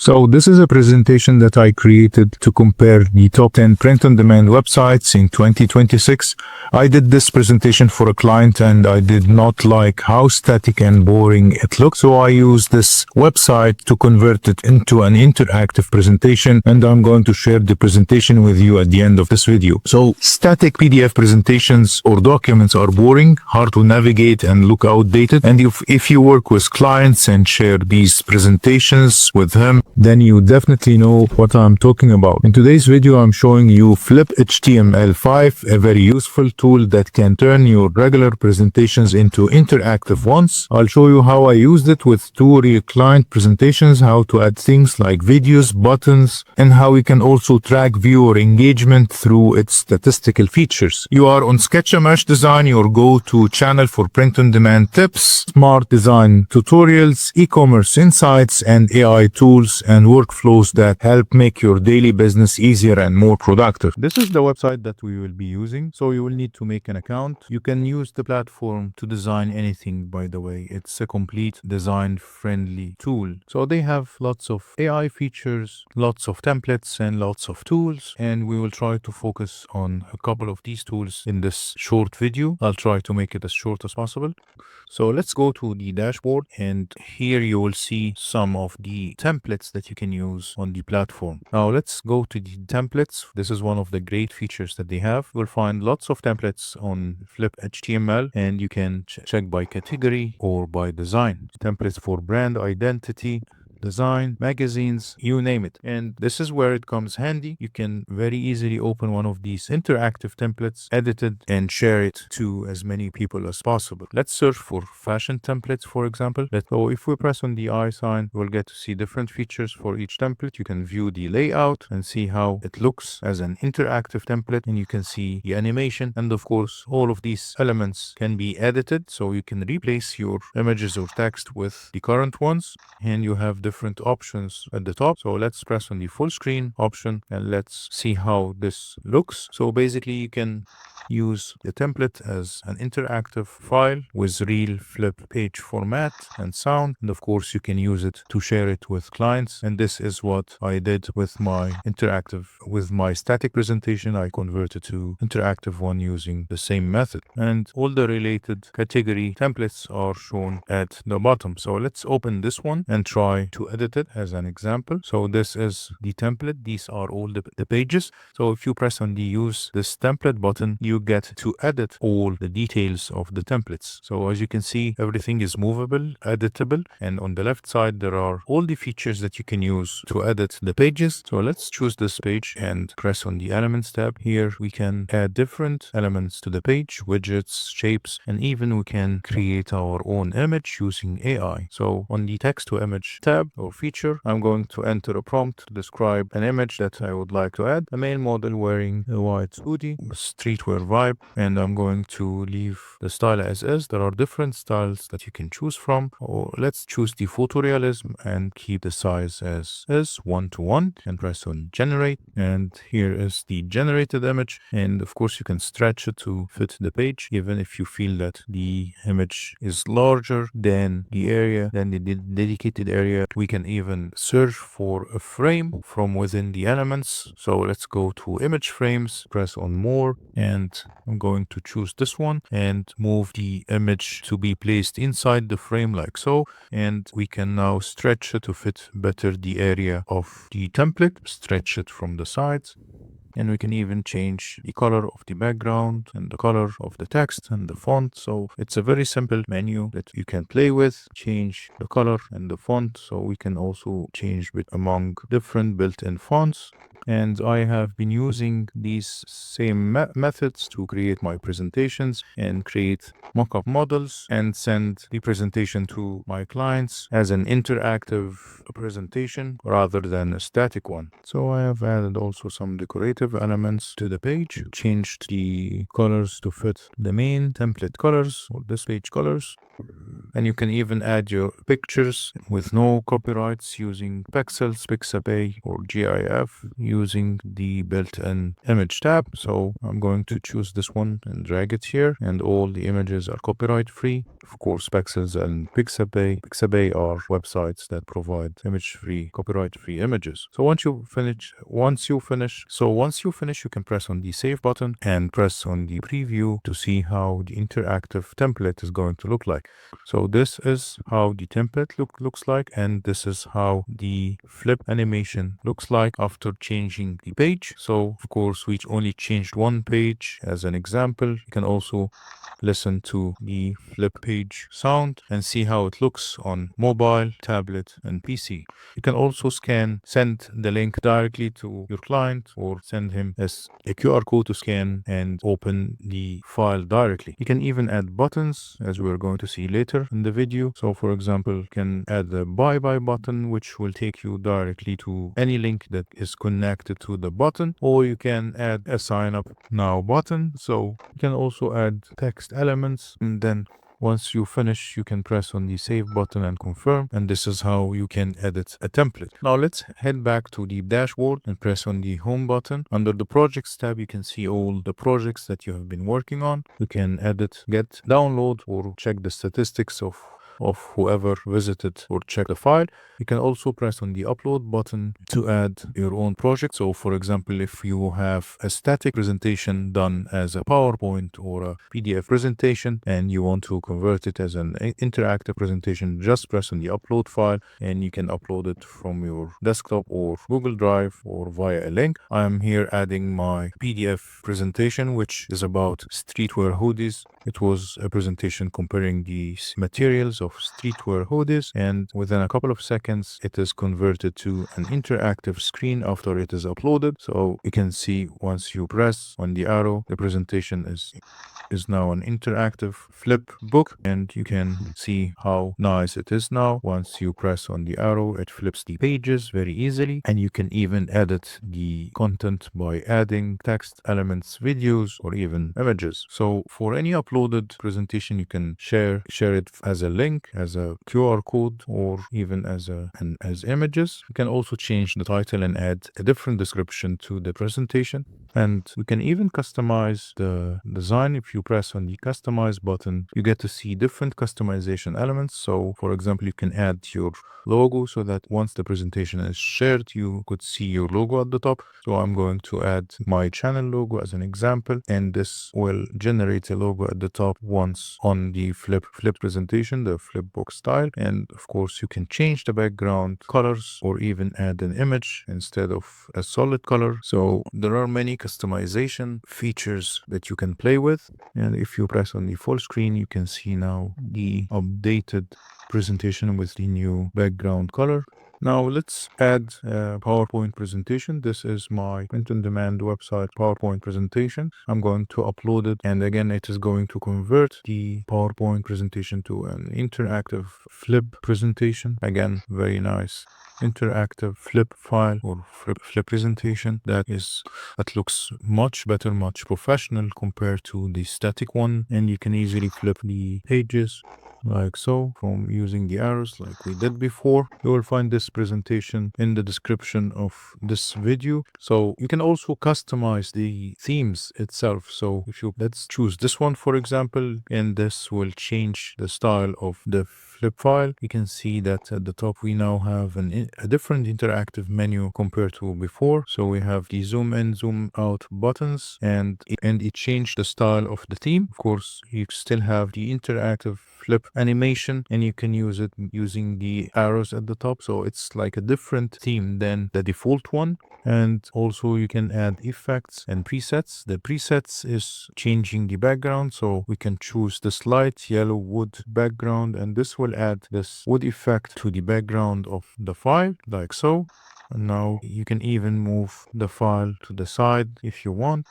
So this is a presentation that I created to compare the top 10 print-on-demand websites in 2026. I did this presentation for a client and I did not like how static and boring it looked. So I used this website to convert it into an interactive presentation, and I'm going to share the presentation with you at the end of this video. So static PDF presentations or documents are boring, hard to navigate, and look outdated. And if you work with clients and share these presentations with them, then you definitely know what I'm talking about. In today's video, I'm showing you FlipHTML5, a very useful tool that can turn your regular presentations into interactive ones. I'll show you how I used it with two real client presentations, how to add things like videos, buttons, and how we can also track viewer engagement through its statistical features. You are on Sketch Design, your go-to channel for print-on-demand tips, smart design tutorials, e-commerce insights, and AI tools and workflows that help make your daily business easier and more productive. This is the website that we will be using. So you will need to make an account. You can use the platform to design anything, by the way. It's a complete design-friendly tool. So they have lots of AI features, lots of templates, and lots of tools. And we will try to focus on a couple of these tools in this short video. I'll try to make it as short as possible. So let's go to the dashboard, and here you will see some of the templates that you can use on the platform. Now let's go to the templates. This is one of the great features that they have. You'll find lots of templates on FlipHTML, and you can check by category or by design. Templates for brand identity, design, magazines, you name it. And this is where it comes handy. You can very easily open one of these interactive templates, edit it, and share it to as many people as possible. Let's search for fashion templates, for example. So if we press on the I sign, we'll get to see different features for each template. You can view the layout and see how it looks as an interactive template, and you can see the animation. And of course, all of these elements can be edited, so you can replace your images or text with the current ones, and you have different options at the top. So let's press on the full screen option and let's see how this looks. So basically you can use the template as an interactive file with real flip page format and sound, and of course you can use it to share it with clients. And this is what I did with my static presentation. I converted to interactive one using the same method, and all the related category templates are shown at the bottom. So let's open this one and try to edit it as an example. So this is the template. These are all the pages. So if you press on the use this template button, you get to edit all the details of the templates. So as you can see, everything is movable, editable, and on the left side there are all the features that you can use to edit the pages. So let's choose this page and press on the elements tab. Here we can add different elements to the page, widgets, shapes, and even we can create our own image using AI. So on the text to image tab or feature, I'm going to enter a prompt to describe an image that I would like to add. A male model wearing a white hoodie, streetwear vibe, and I'm going to leave the style as is. There are different styles that you can choose from, or let's choose the photorealism and keep the size as is, 1:1, and press on generate. And here is the generated image, and of course you can stretch it to fit the page, even if you feel that the image is larger than the dedicated area. We can even search for a frame from within the elements. So let's go to image frames, press on more, and I'm going to choose this one and move the image to be placed inside the frame like so. And we can now stretch it to fit better the area of the template, stretch it from the sides. And we can even change the color of the background and the color of the text and the font. So it's a very simple menu that you can play with, change the color and the font. So we can also change among different built-in fonts. And I have been using these same methods to create my presentations and create mock-up models and send the presentation to my clients as an interactive presentation rather than a static one. So I have added also some decorative elements to the page, changed the colors to fit the main template colors or this page colors. And you can even add your pictures with no copyrights using Pexels, Pixabay, or GIF. using the built-in image tab. So I'm going to choose this one and drag it here, and all the images are copyright free. Of course, Pexels and Pixabay are websites that provide image-free, copyright-free images. So once you finish, you can press on the save button and press on the preview to see how the interactive template is going to look like. So this is how the template looks like, and this is how the flip animation looks like after changing the page. So of course, we only changed one page as an example. You can also listen to the flip page sound and see how it looks on mobile, tablet, and PC. You can also send the link directly to your client, or send him as a QR code to scan and open the file directly. You can even add buttons, as we're going to see later in the video. So for example, you can add the buy button, which will take you directly to any link that is connected to the button, or you can add a sign up now button. So you can also add text elements, and then once you finish, you can press on the save button and confirm, and this is how you can edit a template. Now let's head back to the dashboard and press on the home button. Under the projects tab, you can see all the projects that you have been working on. You can edit, get, download, or check the statistics of whoever visited or checked the file. You can also press on the upload button to add your own project. So for example, if you have a static presentation done as a PowerPoint or a PDF presentation and you want to convert it as an interactive presentation, just press on the upload file and you can upload it from your desktop or Google Drive or via a link. I am here adding my PDF presentation, which is about streetwear hoodies. It was a presentation comparing the materials of streetwear hoodies, and within a couple of seconds it is converted to an interactive screen after it is uploaded. So you can see once you press on the arrow, the presentation is now an interactive flip book, and you can see how nice it is now. Once you press on the arrow, it flips the pages very easily, and you can even edit the content by adding text elements, videos, or even images. So for any uploaded presentation, you can share it as a link, as a QR code, or even as images. You can also change the title and add a different description to the presentation. And we can even customize the design. If you press on the customize button, you get to see different customization elements. So for example, you can add your logo so that once the presentation is shared, you could see your logo at the top. So I'm going to add my channel logo as an example, and this will generate a logo at the top once on the flip presentation, the flip book style. And of course, you can change the background colors or even add an image instead of a solid color. So there are many customization features that you can play with. And if you press on the full screen, you can see now the updated presentation with the new background color. Now let's add a PowerPoint presentation. This is my print-on-demand website PowerPoint presentation. I'm going to upload it, and again, it is going to convert the PowerPoint presentation to an interactive flip presentation. Again, very nice interactive flip file or flip presentation that looks much better, much professional compared to the static one, and you can easily flip the pages like so from using the arrows like we did before. You will find this presentation in the description of this video. So you can also customize the themes itself. So let's choose this one, for example, and this will change the style of the flip file. You can see that at the top we now have a different interactive menu compared to before. So we have the zoom in, zoom out buttons, and it changed the style of the theme. Of course, you still have the interactive flip animation, and you can use it using the arrows at the top. So it's like a different theme than the default one. And also you can add effects and presets. The presets is changing the background, so we can choose this light yellow wood background, and this will add this wood effect to the background of the file like so. And now you can even move the file to the side if you want.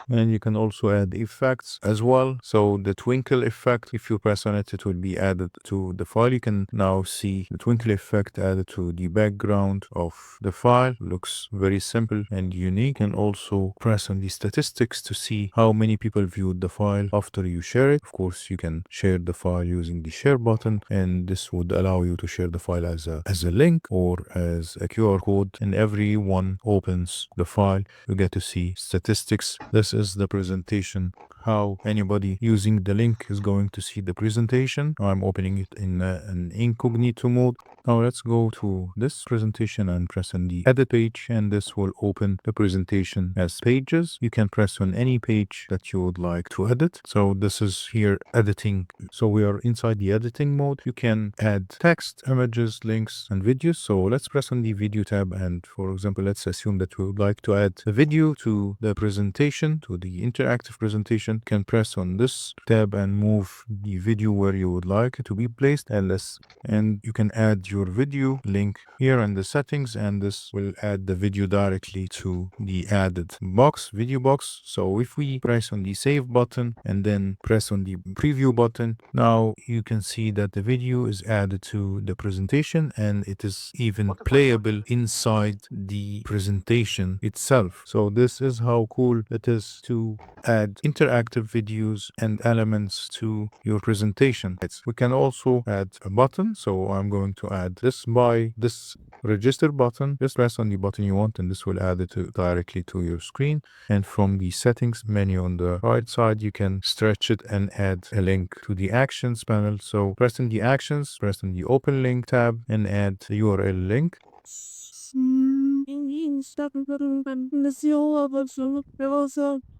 And you can also add effects as well. So the twinkle effect, if you press on it, it will be added to the file. You can now see the twinkle effect added to the background of the file. Looks very simple and unique. And also press on the statistics to see how many people viewed the file after you share it. Of course, you can share the file using the share button, and this would allow you to share the file as a link or as a QR code, and everyone opens the file, you get to see statistics. This is the presentation, how anybody using the link is going to see the presentation. I'm opening it in an incognito mode. Now let's go to this presentation and press on the edit page, and this will open the presentation as pages. You can press on any page that you would like to edit. So this is here editing. So we are inside the editing mode. You can add text, images, links, and videos. So let's press on the video tab, and for example, let's assume that we would like to add a video to the presentation, to the interactive presentation. You can press on this tab and move the video where you would like it to be placed, and you can add your video link here in the settings, and this will add the video directly to the added box, video box. So if we press on the save button and then press on the preview button, now you can see that the video is added to the presentation, and it is even playable inside the presentation itself. So this is how cool it is to add interactive videos and elements to your presentation. We can also add a button. So I'm going to add this by this register button. Just press on the button you want, and this will add it directly to your screen. And from the settings menu on the right side, you can stretch it and add a link to the actions panel. So press on the actions, press on the open link tab, and add the URL link.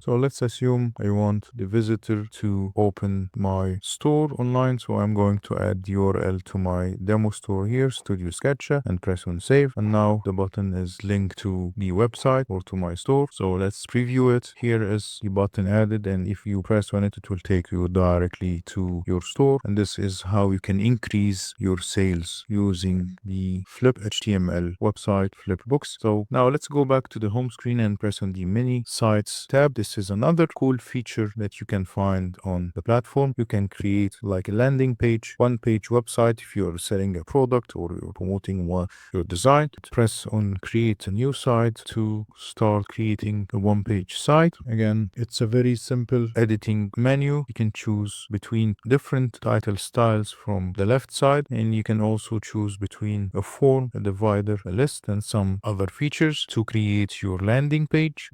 So let's assume I want the visitor to open my store online. So I'm going to add the URL to my demo store here, Studio Sketcha, and press on save. And now the button is linked to the website or to my store. So let's preview it. Here is the button added, and if you press on it, it will take you directly to your store. And this is how you can increase your sales using the FlipHTML website, Flipbooks. So now let's go back to the home screen and press on the mini sites tab. This is another cool feature that you can find on the platform. You can create like a landing page, one-page website if you're selling a product or you're promoting your design. Press on create a new site to start creating a one-page site. Again, it's a very simple editing menu. You can choose between different title styles from the left side, and you can also choose between a form, a divider, a list, and some other features to create your landing page.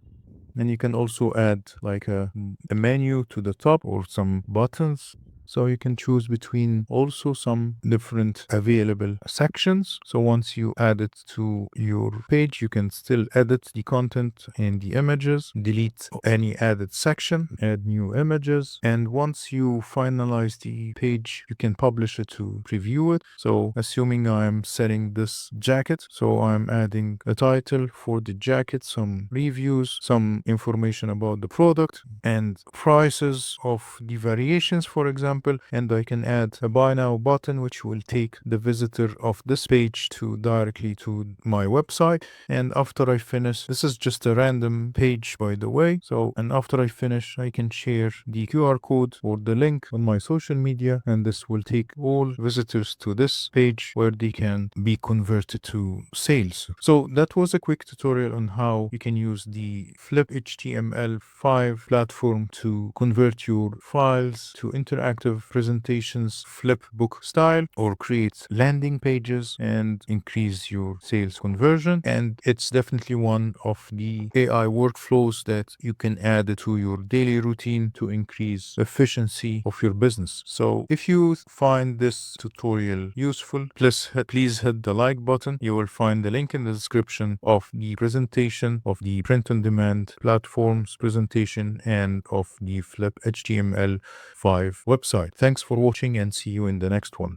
And you can also add like a menu to the top or some buttons. So you can choose between also some different available sections. So once you add it to your page, you can still edit the content and the images, delete any added section, add new images. And once you finalize the page, you can publish it to preview it. So assuming I'm selling this jacket, so I'm adding a title for the jacket, some reviews, some information about the product, and prices of the variations, for example. And I can add a buy now button, which will take the visitor of this page to directly to my website. And after I finish, this is just a random page, by the way. So, and after I finish, I can share the QR code or the link on my social media, and this will take all visitors to this page where they can be converted to sales. So that was a quick tutorial on how you can use the FlipHTML5 platform to convert your files to interactive presentations, flipbook style, or create landing pages and increase your sales conversion. And it's definitely one of the AI workflows that you can add to your daily routine to increase efficiency of your business. So if you find this tutorial useful, please hit the like button. You will find the link in the description of the presentation of the print-on-demand platforms presentation and of the FlipHTML5 website. Thanks for watching, and see you in the next one.